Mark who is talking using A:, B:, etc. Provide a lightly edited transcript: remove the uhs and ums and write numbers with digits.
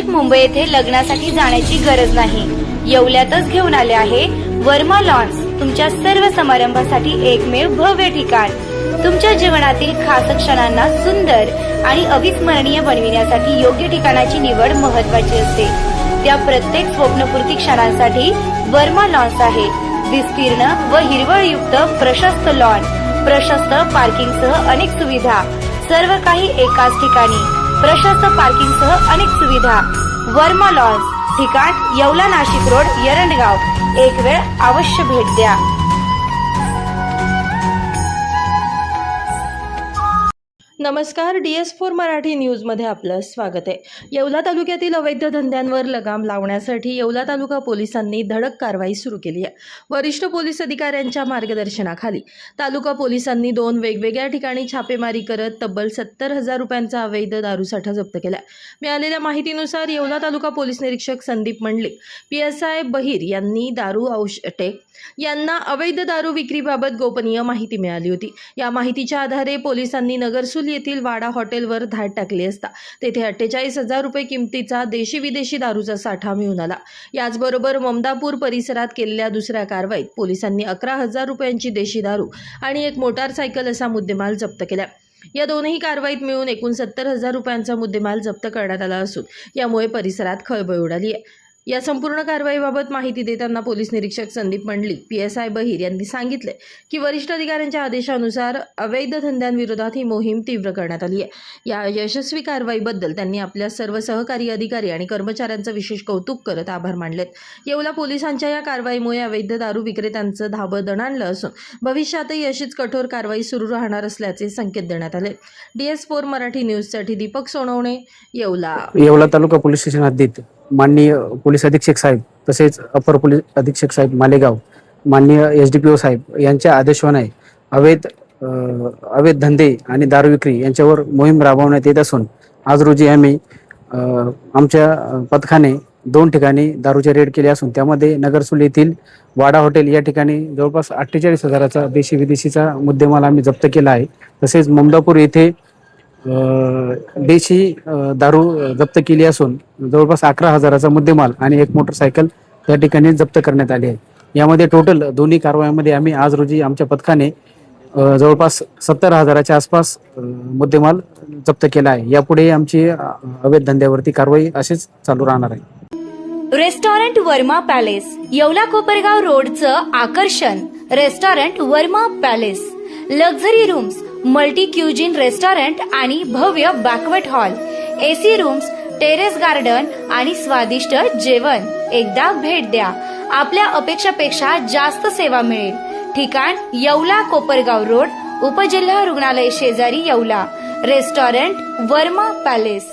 A: नाशिक मुंबई येथे लग्नासाठी जाण्याची गरज नाही। येवल्यातच घेऊन आले आहे वर्मा लॉन्स, तुमच्या सर्व समारंभासाठी एकमेव भव्य ठिकाण। तुमच्या जीवनातील खास क्षणांना सुंदर आणि अविस्मरणीय बनविण्यासाठी योग्य ठिकाणाची निवड महत्त्वाची असते। त्या प्रत्येक स्वप्नपूर्ती क्षणांसाठी वर्मा लॉन्स आहे। विस्तीर्ण व हिरवळयुक्त प्रशस्त लॉन, प्रशस्त पार्किंगसह अनेक सुविधा, सर्व काही एकाच ठिकाणी। प्रशस्त पार्किंगसह अनेक सुविधा। वर्मा लॉन्स, ठिकाण येवला नाशिक रोड एरंडगाव। एक वेळ अवश्य भेट द्या।
B: नमस्कार, DS4 मराठी न्यूजमध्ये आपलं स्वागत आहे। येवला तालुक्यातील अवैध धंद्यांवर लगाम लावण्यासाठी येवला तालुका पोलिसांनी धडक कारवाई सुरू केली आहे। वरिष्ठ पोलीस अधिकाऱ्यांच्या मार्गदर्शनाखाली तालुका पोलिसांनी 2 वेगवेगळ्या ठिकाणी छापेमारी करत तब्बल 70,000 रुपयांचा अवैध दारूसाठा जप्त केला। मिळालेल्या माहितीनुसार येवला तालुका पोलीस निरीक्षक संदीप मंडलिक, PSI बहिर यांनी दारू औषटेक यांना अवैध दारू विक्रीबाबत गोपनीय माहिती मिळाली होती। या माहितीच्या आधारे पोलिसांनी नगरसूल येथील वाडा हॉटेलवर धाड टाकली असता तेथे 48,000 रुपये किमतीचा देशी विदेशी दारूचा साठा मिळून आला। याचबरोबर ममदापूर परिसरात केलेल्या दुसऱ्या कारवाईत पोलिसांनी 11,000 रुपयांची देशी दारू आणि एक मोटारसायकल असा मुद्देमाल जप्त केला। या दोन्ही कारवाईत मिळून एकूण 70,000 रुपयांचा मुद्देमाल जप्त करण्यात आला असून यामुळे परिसरात खळबळ उडाली आहे। या संपूर्ण कारवाईबाबत माहिती देताना पोलीस निरीक्षक संदीप मंडलिक, PSI बहिर यांनी सांगितले की वरिष्ठ अधिकाऱ्यांच्या आदेशानुसार अवैध धंद्यांविरोधात ही मोहीम तीव्र करण्यात आली आहे। या यशस्वी कारवाईबद्दल त्यांनी आपल्या सर्व सहकारी अधिकारी आणि कर्मचाऱ्यांचं विशेष कौतुक करत आभार मानलेत। येवला पोलिसांच्या या कारवाईमुळे अवैध दारू विक्रेत्यांचं धाबं दणाणलं असून भविष्यातही अशीच कठोर कारवाई सुरू राहणार असल्याचे संकेत देण्यात आले। DS4 मराठी न्यूजसाठी दीपक सोनवणे, येवला।
C: येवला तालुका पोलीस स्टेशन हद्दीत माननीय पोलीस अधीक्षक साहेब तसेच अपर पोलीस अधीक्षक साहेब मालेगाव, माननीय SDPO साहेब यांच्या आदेशाने अवैध धंदे आणि दारू विक्री यांच्यावर मोहीम राबवण्यात येत असून आज रोजी आम्ही आमच्या पथकाने 2 ठिकाणी दारूचे रेड केले असून त्यामध्ये नगरसूल येथील वाडा हॉटेल या ठिकाणी जवळपास 48,000चा देशी विदेशीचा मुद्देमाल आम्ही जप्त केला आहे। तसेच ममदापूर येथे देशी दारू जप्त केली असून जवळपास 11,000चा मुद्देमाल आणि एक मोटरसायकल त्या ठिकाणी जप्त करण्यात आली आहे। यामध्ये टोटल दोन्ही कारवायांमध्ये आम्ही आज रोजी आमच्या पथकाने जवळपास 70,000च्या आसपास मुद्देमाल जप्त केला आहे। यापुढे आमची अवैध धंद्यावरती कारवाई अशीच चालू राहणार आहे।
A: रेस्टॉरंट वर्मा पॅलेस, येवला कोपरगाव रोडचं आकर्षण। Restaurant Verma palace, luxury rooms, multi cuisine restaurant आणि भव्य banquet hall, AC rooms, terrace garden आणि स्वादिष्ट जेवण। एकदा भेट द्या, आपल्या अपेक्षापेक्षा जास्त सेवा मिळेल। ठिकाण येवला कोपरगाव रोड, उपजिल्हा रुग्णालय शेजारी येवला। Restaurant Verma palace.